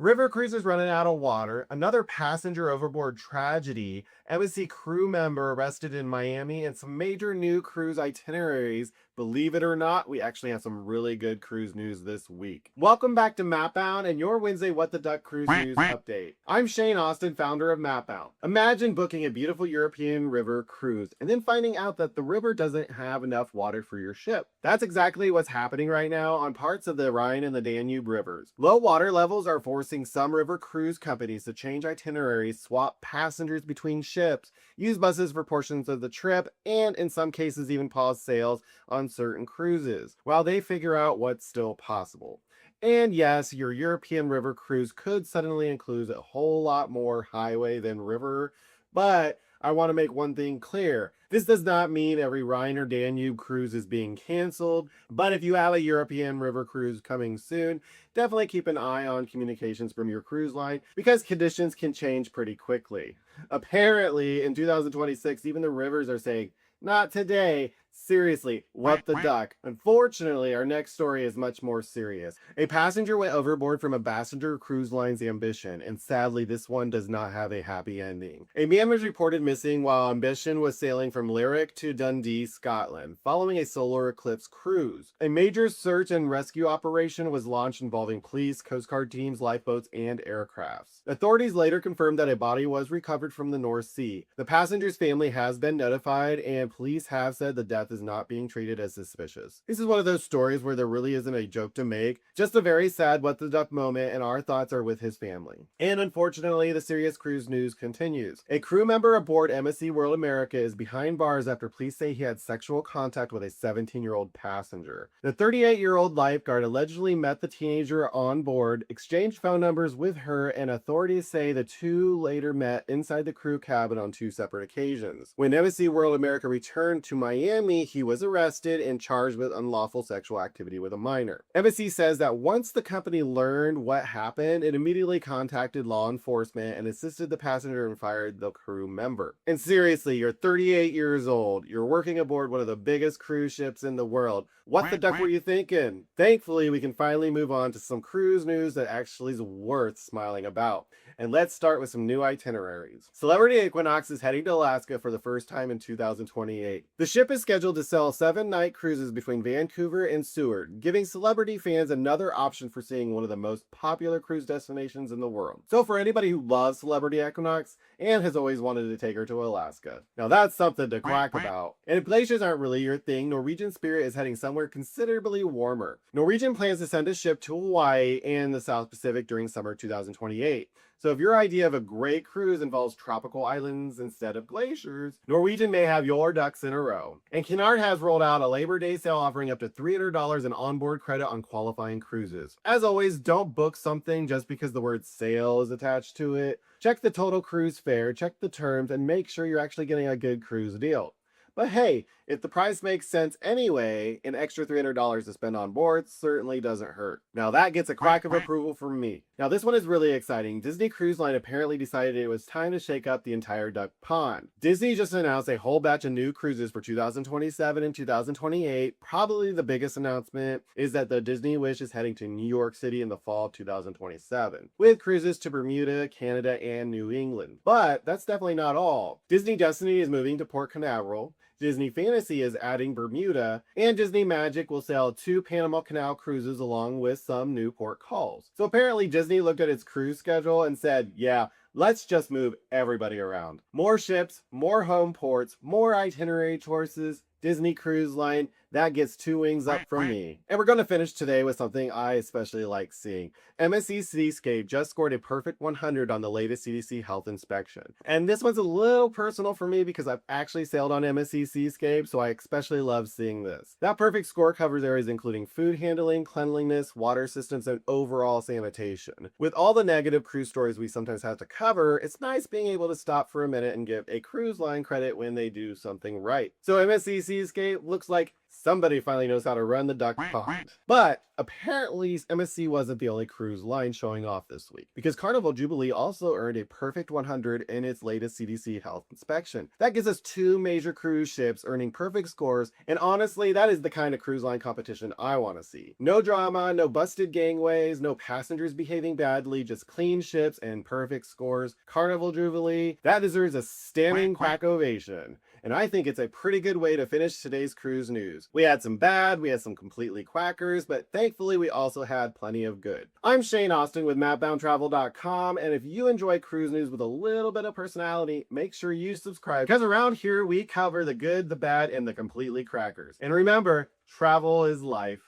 River cruisers running out of water, another passenger overboard tragedy, embassy crew member arrested in Miami, and some major new cruise itineraries. Believe it or not, we actually have some really good cruise news this week. Welcome back to Mapbound and your Wednesday What the Duck Cruise News update. I'm Shane Austin, founder of Mapbound. Imagine booking a beautiful European river cruise and then finding out that the river doesn't have enough water for your ship. That's exactly what's happening right now on parts of the Rhine and the Danube rivers. Low water levels are forcing some river cruise companies to change itineraries, swap passengers between ships, use buses for portions of the trip, and in some cases even pause sails on certain cruises, while they figure out what's still possible. And yes, your European river cruise could suddenly include a whole lot more highway than river, but I want to make one thing clear. This does not mean every Rhine or Danube cruise is being canceled, but if you have a European river cruise coming soon, definitely keep an eye on communications from your cruise line because conditions can change pretty quickly. Apparently, in 2026, even the rivers are saying, not today. Seriously, what the duck? Unfortunately, our next story is much more serious. A passenger went overboard from a passenger cruise line's Ambition, and sadly, this one does not have a happy ending. A man was reported missing while Ambition was sailing from Limerick to Dundee, Scotland, following a solar eclipse cruise. A major search and rescue operation was launched involving police, Coast Guard teams, lifeboats, and aircrafts. Authorities later confirmed that a body was recovered from the North Sea. The passenger's family has been notified, and police have said the death is not being treated as suspicious. This is one of those stories where there really isn't a joke to make, just a very sad what the duck moment, and our thoughts are with his family. And unfortunately, the serious cruise news continues. A crew member aboard MSC World America is behind bars after police say he had sexual contact with a 17-year-old passenger. The 38-year-old lifeguard allegedly met the teenager on board, exchanged phone numbers with her, and authorities say the two later met inside the crew cabin on two separate occasions. When MSC World America returned to Miami, he was arrested and charged with unlawful sexual activity with a minor. Embassy says that once the company learned what happened, it immediately contacted law enforcement and assisted the passenger and fired the crew member. And seriously, you're 38 years old, you're working aboard one of the biggest cruise ships in the world. What the duck were you thinking? Thankfully, we can finally move on to some cruise news that actually is worth smiling about. And let's start with some new itineraries. Celebrity Equinox is heading to Alaska for the first time in 2028. The ship is scheduled to sell 7-night cruises between Vancouver and Seward, giving celebrity fans another option for seeing one of the most popular cruise destinations in the world. So for anybody who loves Celebrity Equinox and has always wanted to take her to Alaska. Now that's something to quack about. And if glaciers aren't really your thing, Norwegian Spirit is heading somewhere considerably warmer. Norwegian plans to send a ship to Hawaii and the South Pacific during summer 2028. So if your idea of a great cruise involves tropical islands instead of glaciers, Norwegian may have your ducks in a row. And Cunard has rolled out a Labor Day sale offering up to $300 in onboard credit on qualifying cruises. As always, don't book something just because the word sale is attached to it. Check the total cruise fare, check the terms, and make sure you're actually getting a good cruise deal. But hey, if the price makes sense anyway, an extra $300 to spend on board certainly doesn't hurt. Now that gets a crack of approval from me. Now this one is really exciting. Disney Cruise Line apparently decided it was time to shake up the entire duck pond. Disney just announced a whole batch of new cruises for 2027 and 2028. Probably the biggest announcement is that the Disney Wish is heading to New York City in the fall of 2027, with cruises to Bermuda, Canada, and New England. But that's definitely not all. Disney Destiny is moving to Port Canaveral, Disney Fantasy is adding Bermuda, and Disney Magic will sell 2 Panama Canal cruises along with some new port calls. So apparently Disney looked at its cruise schedule and said, yeah, let's just move everybody around. More ships, more home ports, more itinerary choices. Disney Cruise Line, that gets 2 wings up from me. And we're going to finish today with something I especially like seeing. MSC Seascape just scored a perfect 100 on the latest CDC health inspection. And this one's a little personal for me because I've actually sailed on MSC Seascape, so I especially love seeing this. That perfect score covers areas including food handling, cleanliness, water systems, and overall sanitation. With all the negative cruise stories we sometimes have to cover, it's nice being able to stop for a minute and give a cruise line credit when they do something right. So MSC Seascape looks like Somebody finally knows how to run the duck pond. But apparently, MSC wasn't the only cruise line showing off this week, because Carnival Jubilee also earned a perfect 100 in its latest CDC health inspection. That gives us two major cruise ships earning perfect scores, and honestly, that is the kind of cruise line competition I want to see. No drama, no busted gangways, no passengers behaving badly, just clean ships and perfect scores. Carnival Jubilee, that deserves a standing quack ovation. And I think it's a pretty good way to finish today's cruise news. We had some bad, we had some completely quackers, but thankfully we also had plenty of good. I'm Shane Austin with mapboundtravel.com, and if you enjoy cruise news with a little bit of personality, make sure you subscribe, because around here we cover the good, the bad, and the completely crackers. And remember, travel is life.